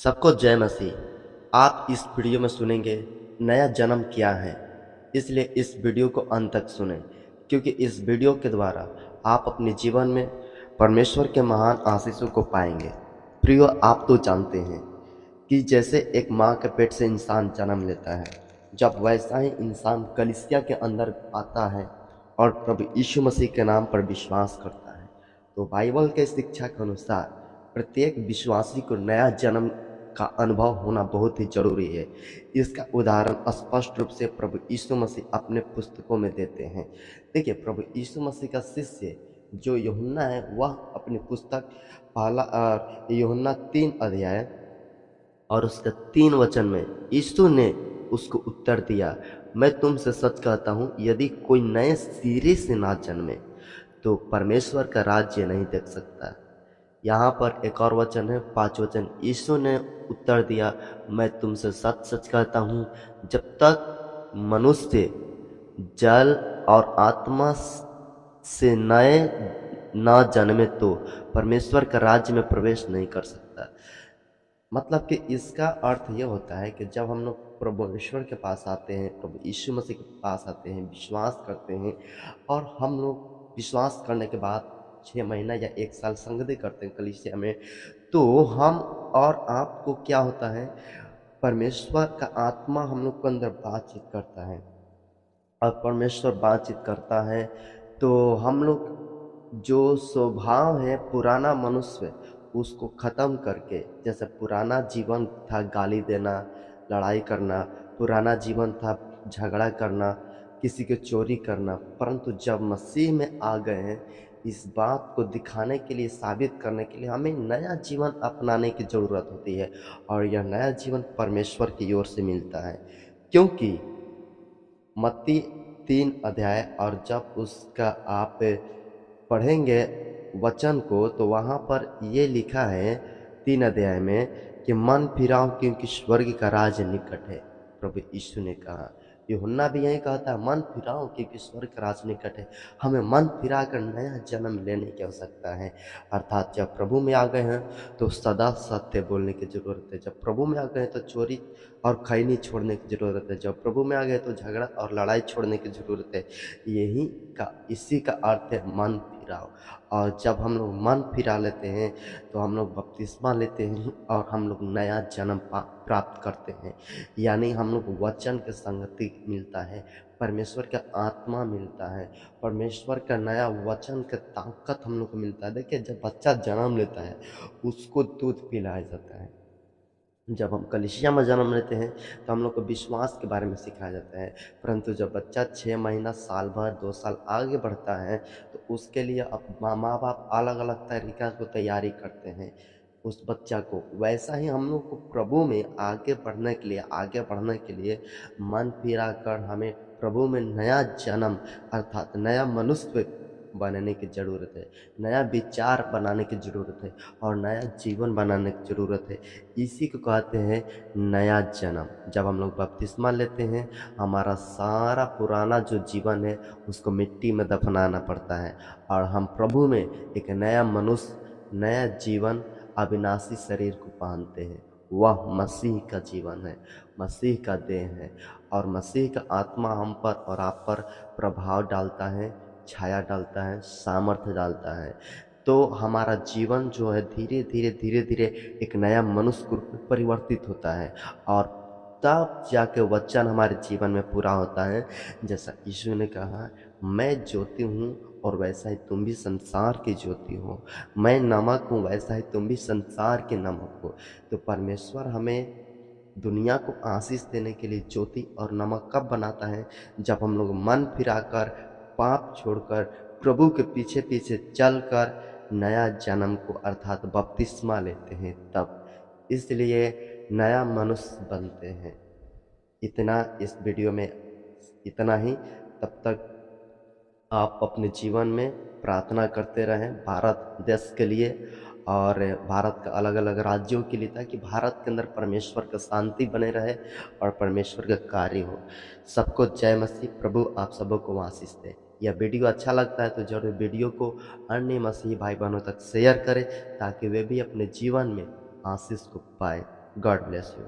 सबको जय मसीह। आप इस वीडियो में सुनेंगे नया जन्म क्या है, इसलिए इस वीडियो को अंत तक सुनें, क्योंकि इस वीडियो के द्वारा आप अपने जीवन में परमेश्वर के महान आशीषों को पाएंगे। प्रियो, आप तो जानते हैं कि जैसे एक माँ के पेट से इंसान जन्म लेता है, जब वैसा ही इंसान कलीसिया के अंदर आता है और प्रभु यीशु मसीह के नाम पर विश्वास करता है, तो बाइबल के शिक्षा के अनुसार प्रत्येक विश्वासी को नया जन्म का अनुभव होना बहुत ही जरूरी है। इसका उदाहरण स्पष्ट रूप से प्रभु यीशु मसीह अपने पुस्तकों में देते हैं। देखिए, प्रभु यीशु मसीह का शिष्य जो यूहन्ना है, वह अपनी पुस्तक पहला यूहन्ना 3 अध्याय और उसका 3 वचन में यीशु ने उसको उत्तर दिया, मैं तुमसे सच कहता हूँ, यदि कोई नए सिरे से ना जन्मे तो परमेश्वर का राज्य नहीं देख सकता। यहाँ पर एक और वचन है, 5 वचन, यीशु ने उत्तर दिया, मैं तुमसे सच सच कहता हूँ, जब तक मनुष्य जल और आत्मा से नए ना जन्मे तो परमेश्वर का राज्य में प्रवेश नहीं कर सकता। मतलब कि इसका अर्थ यह होता है कि जब हम लोग प्रभु ईश्वर के पास आते हैं, प्रभु यीशु मसीह के पास आते हैं, विश्वास करते हैं, और हम लोग विश्वास करने के बाद 6 महीना या 1 साल संगति करते हैं कलीसिया में, तो हम और आपको क्या होता है, परमेश्वर का आत्मा हम लोग के अंदर बातचीत करता है। और परमेश्वर बातचीत करता है तो हम लोग जो स्वभाव है पुराना मनुष्य, उसको ख़त्म करके, जैसे पुराना जीवन था गाली देना, लड़ाई करना, पुराना जीवन था झगड़ा करना, किसी के चोरी करना, परंतु जब मसीह में आ गए हैं, इस बात को दिखाने के लिए, साबित करने के लिए हमें नया जीवन अपनाने की ज़रूरत होती है। और यह नया जीवन परमेश्वर की ओर से मिलता है, क्योंकि मत्ती 3 अध्याय, और जब उसका आप पढ़ेंगे वचन को, तो वहाँ पर ये लिखा है 3 अध्याय में कि मन फिराओ क्योंकि स्वर्ग का राज निकट है। प्रभु यीशु ने कहा, यूहन्ना भी यही कहता है, मन फिराओ क्योंकि स्वर्ग का राज निकट है। हमें मन फिरा कर नया जन्म लेने की आवश्यकता है। अर्थात जब प्रभु में आ गए हैं तो सदा सत्य बोलने की जरूरत है। जब प्रभु में आ गए तो चोरी और खैनी छोड़ने की जरूरत है। जब प्रभु में आ गए तो झगड़ा और लड़ाई छोड़ने की जरूरत है। इसी का अर्थ है मन फिराओ। और जब हम लोग मन फिरा लेते हैं तो हम लोग बपतिस्मा लेते हैं और हम लोग नया जन्म प्राप्त करते हैं। यानी हम लोग वचन के संगति मिलता है, परमेश्वर का आत्मा मिलता है, परमेश्वर का नया वचन का ताकत हम लोग को मिलता है। देखिए, जब बच्चा जन्म लेता है उसको दूध पिलाया जाता है। जब हम कलीसिया में जन्म लेते हैं तो हम लोग को विश्वास के बारे में सिखाया जाता है, परंतु जब बच्चा 6 महीना, साल भर, 2 साल आगे बढ़ता है तो उसके लिए अब माँ बाप अलग अलग तरीका को तैयारी करते हैं उस बच्चा को। वैसा ही हम लोग को प्रभु में आगे बढ़ने के लिए मन फिरा कर हमें प्रभु में नया जन्म, अर्थात नया मनुष्य बनने की ज़रूरत है, नया विचार बनाने की ज़रूरत है और नया जीवन बनाने की ज़रूरत है। इसी को कहते हैं नया जन्म। जब हम लोग बपतिस्मा लेते हैं, हमारा सारा पुराना जो जीवन है उसको मिट्टी में दफनाना पड़ता है और हम प्रभु में एक नया मनुष्य, नया जीवन, अविनाशी शरीर को पहनते हैं। वह मसीह का जीवन है, मसीह का देह है, और मसीह का आत्मा हम पर और आप पर प्रभाव डालता है, छाया डालता है, सामर्थ्य डालता है। तो हमारा जीवन जो है धीरे धीरे एक नया मनुष्य रूप में परिवर्तित होता है, और तब जाके वचन हमारे जीवन में पूरा होता है। जैसा यीशु ने कहा, मैं ज्योति हूँ और वैसा ही तुम भी संसार की ज्योति हो। मैं नमक हूँ, वैसा ही तुम भी संसार के नमक हो। तो परमेश्वर हमें दुनिया को आशीष देने के लिए ज्योति और नमक कब बनाता है? जब हम लोग मन फिराकर, पाप छोड़कर, प्रभु के पीछे पीछे चलकर नया जन्म को, अर्थात बपतिस्मा लेते हैं तब। इसलिए नया मनुष्य बनते हैं। इतना इस वीडियो में, इतना ही। तब तक आप अपने जीवन में प्रार्थना करते रहें भारत देश के लिए और भारत का अलग अलग राज्यों के लिए, ताकि भारत के अंदर परमेश्वर का शांति बने रहे और परमेश्वर का कार्य हो। सबको जय मसीह। प्रभु आप सबों को आशीष दे। यह वीडियो अच्छा लगता है तो जरूर वीडियो को अन्य मसीही भाई बहनों तक शेयर करें, ताकि वे भी अपने जीवन में आशीष को पाए। God bless you.